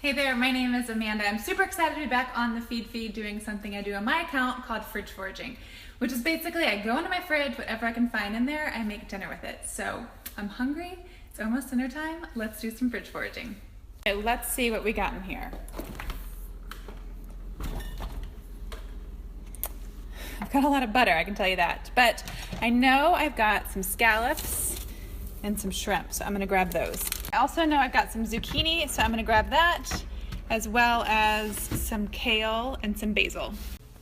Hey there, my name is Amanda. I'm super excited to be back on the Feedfeed doing something I do on my account called Fridge Foraging, which is basically I go into my fridge, whatever I can find in there, I make dinner with it. So I'm hungry, it's almost dinner time, let's do some fridge foraging. Okay, let's see what we got in here. I've got a lot of butter, I can tell you that, but I know I've got some scallops and some shrimp, so I'm gonna grab those. I also know I've got some zucchini, so I'm gonna grab that, as well as some kale and some basil.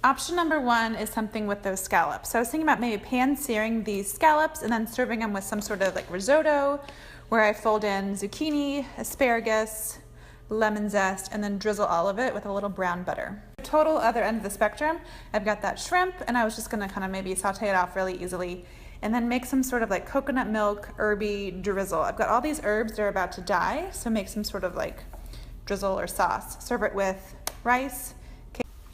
Option number one is something with those scallops. So I was thinking about maybe pan-searing these scallops and then serving them with some sort of like risotto, where I fold in zucchini, asparagus, lemon zest, and then drizzle all of it with a little brown butter. Total other end of the spectrum, I've got that shrimp, and I was just gonna kind of maybe saute it off really easily and then make some sort of like coconut milk herby drizzle. I've got all these herbs that are about to die, so make some sort of like drizzle or sauce. Serve it with rice.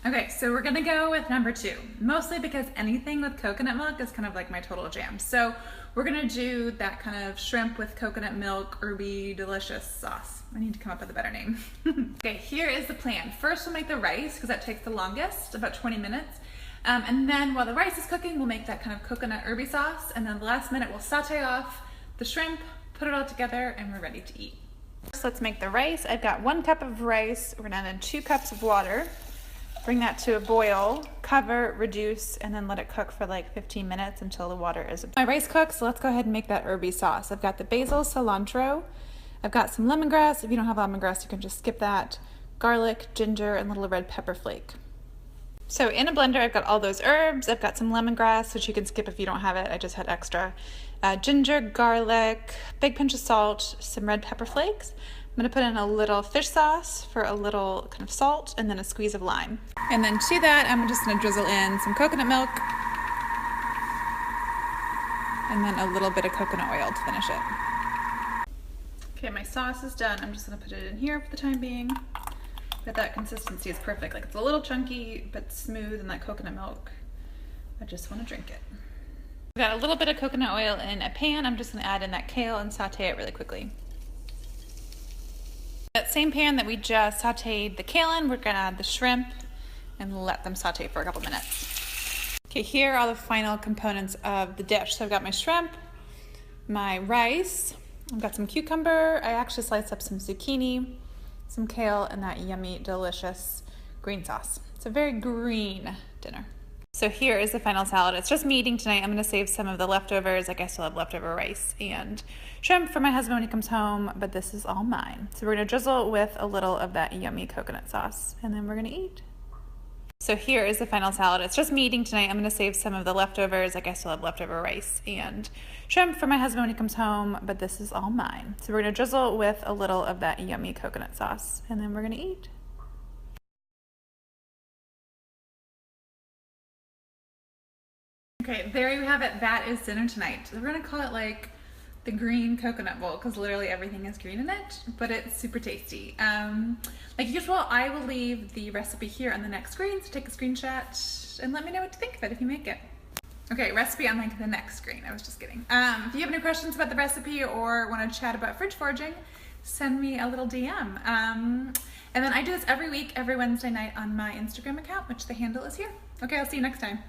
Okay, so we're gonna go with number two, mostly because anything with coconut milk is kind of like my total jam. So we're gonna do that kind of shrimp with coconut milk herby delicious sauce. I need to come up with a better name. Okay, here is the plan. First we'll make the rice because that takes the longest, about 20 minutes. And then while the rice is cooking, we'll make that kind of coconut herby sauce. And then the last minute, we'll saute off the shrimp, put it all together, and we're ready to eat. First, let's make the rice. I've got 1 cup of rice. We're gonna add 2 cups of water. Bring that to a boil, cover, reduce, and then let it cook for like 15 minutes until the water is absorbed. My rice cooks, so let's go ahead and make that herby sauce. I've got the basil, cilantro. I've got some lemongrass. If you don't have lemongrass, you can just skip that. Garlic, ginger, and little red pepper flake. So in a blender, I've got all those herbs. I've got some lemongrass, which you can skip if you don't have it. I just had extra. Ginger, garlic, big pinch of salt, some red pepper flakes. I'm gonna put in a little fish sauce for a little kind of salt, and then a squeeze of lime. And then to that, I'm just gonna drizzle in some coconut milk, and then a little bit of coconut oil to finish it. Okay, my sauce is done. I'm just gonna put it in here for the time being. But that consistency is perfect. Like it's a little chunky, but smooth, and that coconut milk, I just want to drink it. I've got a little bit of coconut oil in a pan. I'm just gonna add in that kale and saute it really quickly. That same pan that we just sauteed the kale in, we're gonna add the shrimp and let them saute for a couple minutes. Okay, here are the final components of the dish. So I've got my shrimp, my rice, I've got some cucumber, I actually sliced up some zucchini, some kale, and that yummy, delicious green sauce. It's a very green dinner. So here is the final salad. It's just me eating tonight. I'm gonna save some of the leftovers. Like I still have leftover rice and shrimp for my husband when he comes home, but this is all mine. So we're gonna drizzle with a little of that yummy coconut sauce, and then we're gonna eat. So here is the final salad. It's just me eating tonight. I'm gonna save some of the leftovers. Like I still have leftover rice and shrimp for my husband when he comes home, but this is all mine. So we're gonna drizzle with a little of that yummy coconut sauce, and then we're gonna eat. Okay, there you have it. That is dinner tonight. We're gonna call it like the green coconut bowl because literally everything is green in it, but it's super tasty. Like usual, I will leave the recipe here on the next screen, so take a screenshot and let me know what you think of it if you make it. Okay, recipe on like the next screen. I was just kidding. If you have any questions about the recipe or want to chat about fridge foraging, send me a little DM. And then I do this every week, every Wednesday night on my Instagram account, which the handle is here. Okay, I'll see you next time.